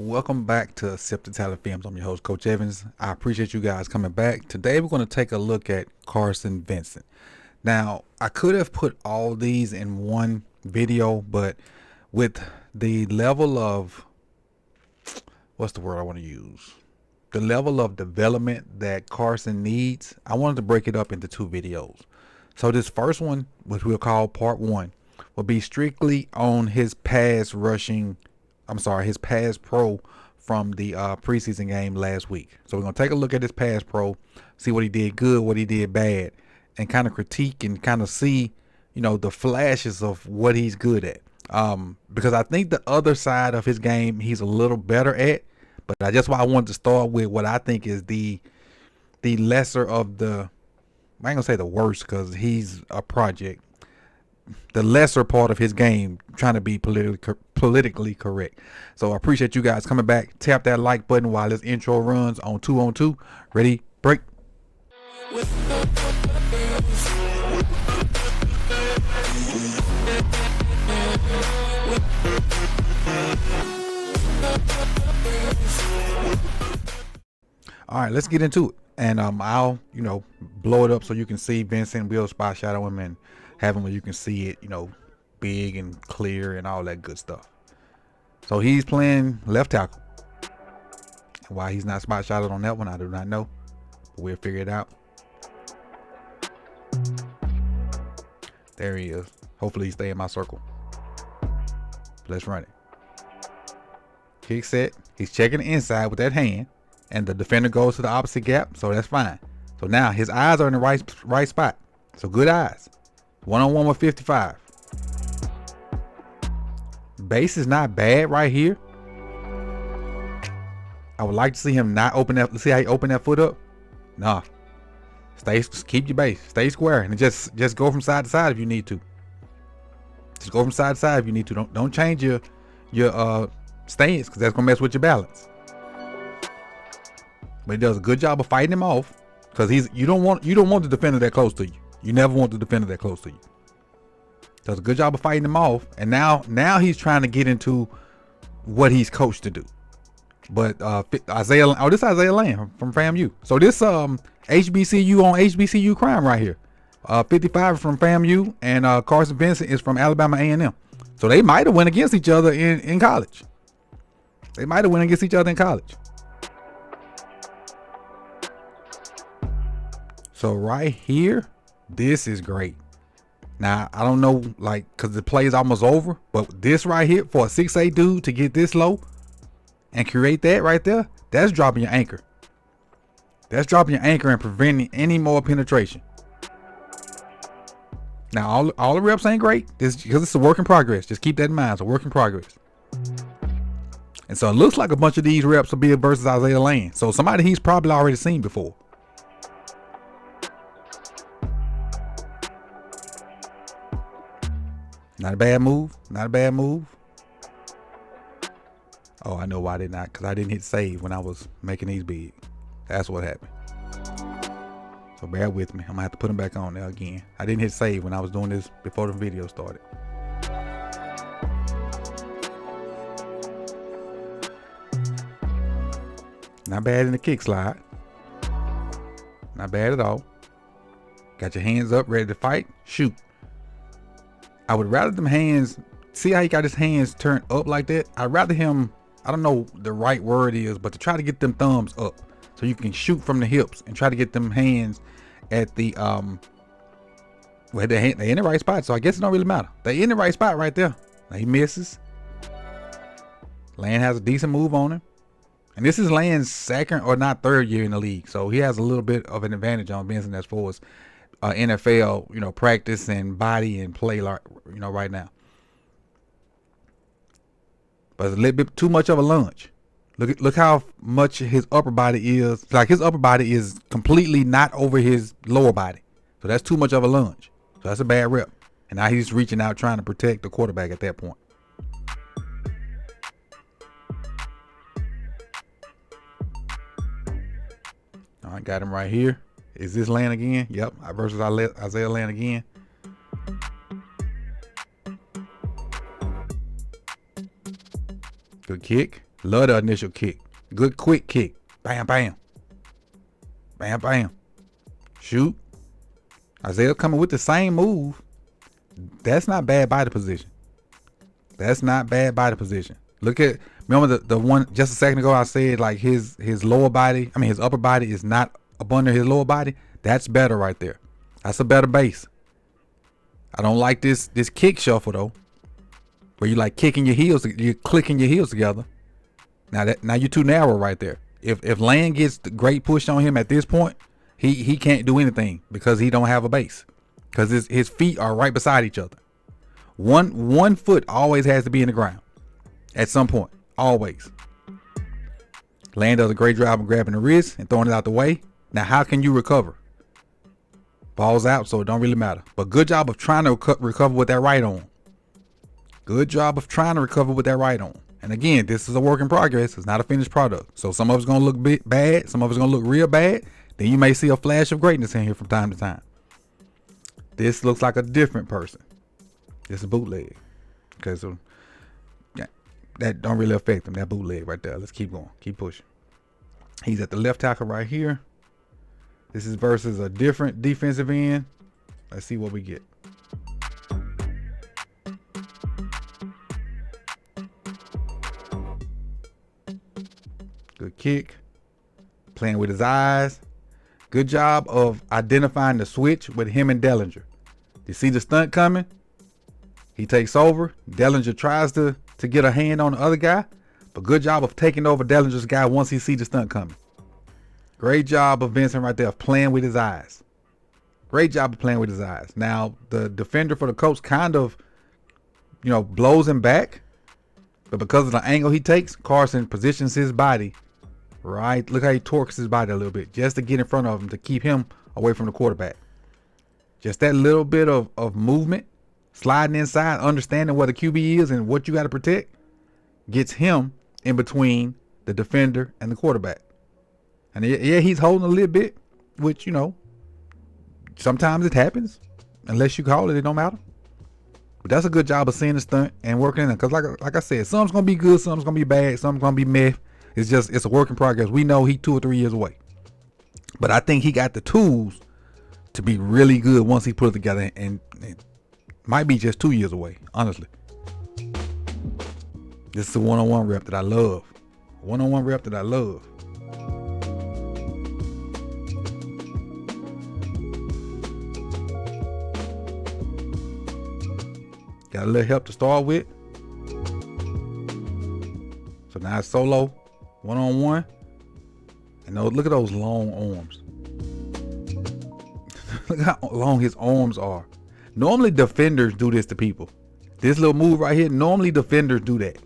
Welcome back to Accepted Talent Films. I'm your host, Coach Evans. I appreciate you guys coming back. Today we're going to take a look at Carson Vinson. Now, I could have put all these in one video, but with the level of, what's the word I want to use? The level of development that Carson needs, I wanted to break it up into two videos. So this first one, which we'll call part one, will be strictly on his pass pro from the preseason game last week. So we're going to take a look at his pass pro, see what he did good, what he did bad, and kind of critique and kind of see, the flashes of what he's good at. Because I think the other side of his game he's a little better at, but that's why I wanted to start with what I think is the lesser of the, I ain't gonna say the worst because he's a project, the lesser part of his game, trying to be politically correct. So I appreciate you guys coming back. Tap that like button while this intro runs on 2 on 2. Ready, break. All right, let's get into it. And I'll, blow it up so you can see Vincent. We'll spot shadow him and have him where you can see it, big and clear and all that good stuff. So he's playing left tackle. Why he's not spot shadowed on that one, I do not know. But we'll figure it out. There he is. Hopefully he stay in my circle. Let's run it. Kick set. He's checking the inside with that hand. And the defender goes to the opposite gap, so that's fine. So now his eyes are in the right spot. So good eyes. 1-on-1 with 55. Base is not bad right here. I would like to see him not open that. See how he open that foot up? Nah. Keep your base. Stay square and just go from side to side if you need to. Just go from side to side if you need to. Don't change your stance because that's gonna mess with your balance. But he does a good job of fighting him off because you don't want the defender that close to you. You never want the defender that close to you. Does a good job of fighting him off, and now he's trying to get into what he's coached to do. But this is Isaiah Land from FAMU. So this HBCU on HBCU crime right here. 55 from FAMU and Carson Vinson is from Alabama A&M. So they might have went against each other in college. So right here, this is great. Now, I don't know, because the play is almost over, but this right here, for a 6'8" dude to get this low and create that right there, that's dropping your anchor. That's dropping your anchor and preventing any more penetration. Now, all the reps ain't great, because it's a work in progress. Just keep that in mind. It's a work in progress. And so it looks like a bunch of these reps will be versus Isaiah Land. So somebody he's probably already seen before. Not a bad move. Oh, I know why I did not. Because I didn't hit save when I was making these big. That's what happened. So bear with me. I'm going to have to put them back on there again. I didn't hit save when I was doing this before the video started. Not bad in the kick slide. Not bad at all. Got your hands up, ready to fight. Shoot. I would rather them hands, see how he got his hands turned up like that? I'd rather him, I don't know the right word is, but to try to get them thumbs up so you can shoot from the hips and try to get them hands at the, they're in the right spot. So I guess it don't really matter. They're in the right spot right there. Now he misses. Land has a decent move on him. And this is Land's second or not third year in the league. So he has a little bit of an advantage on Benson as far as NFL, practice and body and play, right now. But it's a little bit too much of a lunge. Look how much his upper body is. Like his upper body is completely not over his lower body. So that's too much of a lunge. So that's a bad rep. And now he's reaching out trying to protect the quarterback at that point. All right, got him right here. Is this Land again? Yep, versus Isaiah Land again. Good kick. Love the initial kick. Good quick kick. Bam, bam. Bam, bam. Shoot. Isaiah coming with the same move. That's not bad body position. That's not bad body position. Remember the one just a second ago I said like his lower body, his upper body is not up under his lower body. That's better right there. That's a better base. I don't like this kick shuffle though, where you like kicking your heels, you're clicking your heels together. Now you're too narrow right there. If Land gets the great push on him at this point, he can't do anything because he don't have a base. Because his feet are right beside each other. One foot always has to be in the ground at some point. Always. Land does a great job of grabbing the wrist and throwing it out the way. Now, how can you recover? Ball's out, so it don't really matter. But good job of trying to recover with that right arm. Good job of trying to recover with that right arm. And again, this is a work in progress. It's not a finished product. So some of it's going to look bad. Some of it's going to look real bad. Then you may see a flash of greatness in here from time to time. This looks like a different person. This is bootleg. Okay, so yeah, that don't really affect him. That bootleg right there. Let's keep going. Keep pushing. He's at the left tackle right here. This is versus a different defensive end. Let's see what we get. Good kick. Playing with his eyes. Good job of identifying the switch with him and Dellinger. You see the stunt coming? He takes over. Dellinger tries to get a hand on the other guy. But good job of taking over Dellinger's guy once he sees the stunt coming. Great job of Vincent right there of playing with his eyes. Great job of playing with his eyes. Now, the defender for the Colts kind of, blows him back. But because of the angle he takes, Carson positions his body right. Look how he torques his body a little bit just to get in front of him to keep him away from the quarterback. Just that little bit of movement, sliding inside, understanding what the QB is and what you got to protect, gets him in between the defender and the quarterback. And yeah, he's holding a little bit, which, sometimes it happens. Unless you call it, it don't matter. But that's a good job of seeing the stunt and working in it. Because like I said, some's going to be good, some's going to be bad, some's going to be meh. It's a work in progress. We know he's 2 or 3 years away. But I think he got the tools to be really good once he put it together, and it might be just 2 years away, honestly. This is a one-on-one rep that I love. One-on-one rep that I love. Got a little help to start with. So now it's solo, one-on-one. And look at those long arms. Look how long his arms are. Normally defenders do this to people. This little move right here, normally defenders do that.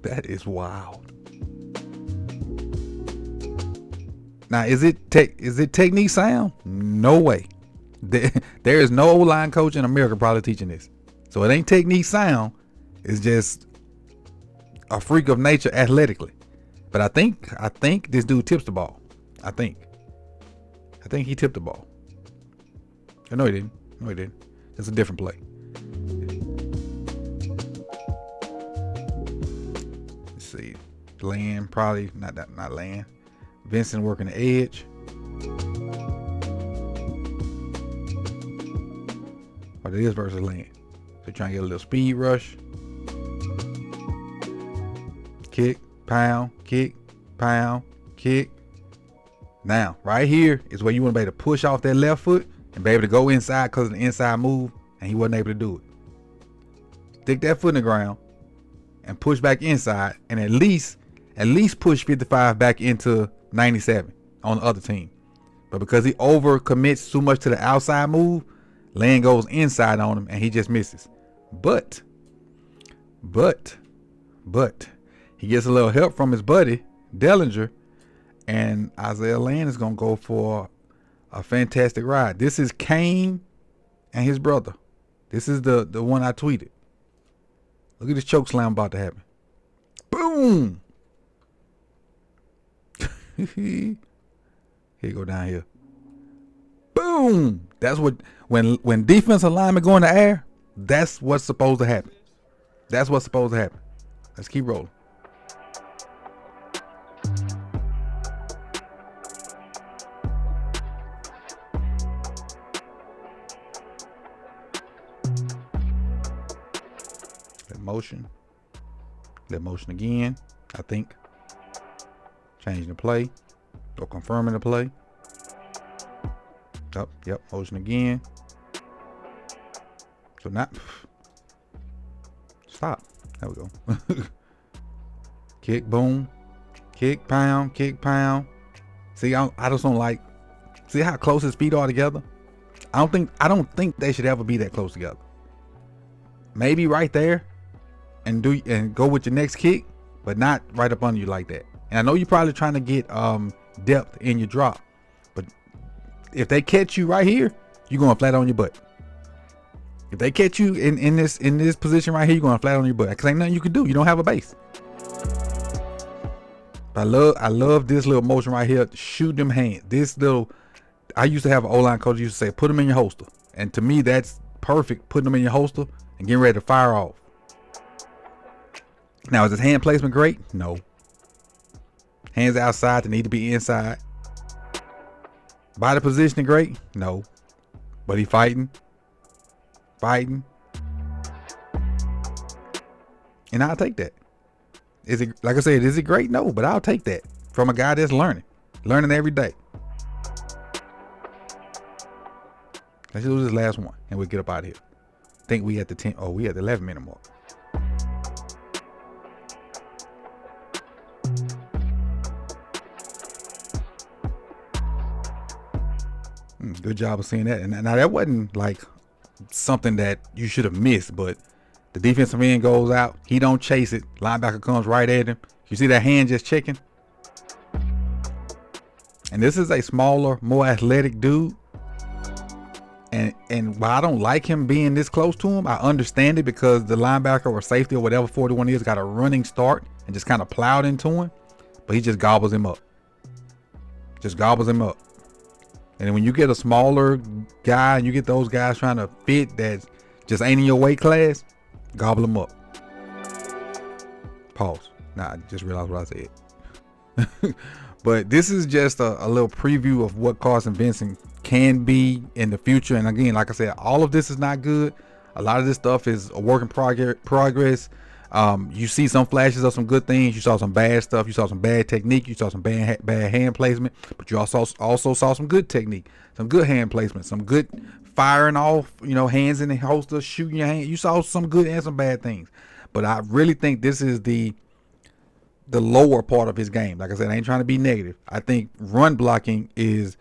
That is wild. Now, is it technique sound? No way. There is no O-line coach in America probably teaching this. So it ain't technique sound. It's just a freak of nature athletically. But I think this dude tips the ball. I think he tipped the ball. No, he didn't. It's a different play. Let's see. Land, probably not Land. Vincent working the edge. But it is versus Land. So trying to get a little speed rush. Kick, pound, kick, pound, kick. Now, right here is where you want to be able to push off that left foot and be able to go inside because of the inside move, and he wasn't able to do it. Stick that foot in the ground and push back inside, and at least push 55 back into 97 on the other team. But because he overcommits too much to the outside move, Land goes inside on him and he just misses. But he gets a little help from his buddy Dellinger, and Isaiah Land is gonna go for a fantastic ride. This is Kane and his brother. This is the one I tweeted. Look at this choke slam about to happen. Boom. Here you go down here. Boom. That's what when defensive linemen go in the air, that's what's supposed to happen. That's what's supposed to happen. Let's keep rolling. Let motion again. I think changing the play or confirming the play. Yep, motion again. So now stop. There we go. Kick, boom, kick, pound, kick, pound. See, I just don't like. See how close his feet are together. I don't think they should ever be that close together. Maybe right there, and go with your next kick, but not right up under you like that. And I know you're probably trying to get depth in your drop, but if they catch you right here, you're going flat on your butt. If they catch you in this position right here, you're going flat on your butt. Cause ain't nothing you can do. You don't have a base. But I love this little motion right here. Shoot them hands. I used to have an O-line coach used to say, put them in your holster. And to me, that's perfect. Putting them in your holster and getting ready to fire off. Now, is his hand placement great? No. Hands outside, they need to be inside. Body positioning great? No. But he fighting. And I'll take that. Is it, like I said, is it great? No, but I'll take that from a guy that's learning every day. Let's do this last one and we'll get up out of here. I think we at the 10. Oh, we at the 11-minute mark. Good job of seeing that. And now that wasn't like something that you should have missed, but the defensive end goes out. He don't chase it. Linebacker comes right at him. You see that hand just checking? And this is a smaller, more athletic dude. And while I don't like him being this close to him, I understand it because the linebacker or safety or whatever 41 is got a running start and just kind of plowed into him. But he just gobbles him up. And then when you get a smaller guy and you get those guys trying to fit that just ain't in your weight class, gobble them up. Pause. Nah, I just realized what I said. But this is just a little preview of what Carson Vinson can be in the future. And again, like I said, all of this is not good. A lot of this stuff is a work in progress. You see some flashes of some good things. You saw some bad stuff. You saw some bad technique. You saw some bad hand placement. But you also saw some good technique, some good hand placement, some good firing off, hands in the holster, shooting your hand. You saw some good and some bad things. But I really think this is the lower part of his game. Like I said, I ain't trying to be negative. I think run blocking is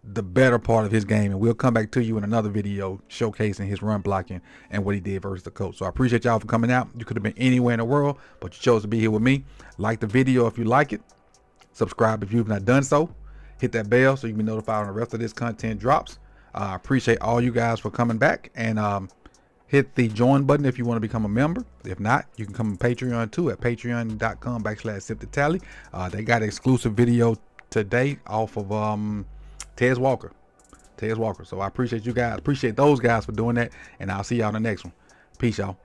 the better part of his game, and we'll come back to you in another video showcasing his run blocking and what he did versus the coach. So I appreciate y'all for coming out. You could have been anywhere in the world, but you chose to be here with me. Like the video if you like it. Subscribe if you've not done so. Hit that bell so you can be notified when the rest of this content drops. I appreciate all you guys for coming back, and hit the join button if you want to become a member. If not, you can come on Patreon too at patreon.com/SipTheTally. They got an exclusive video today off of Tez Walker. So I appreciate you guys. Appreciate those guys for doing that. And I'll see y'all in the next one. Peace, y'all.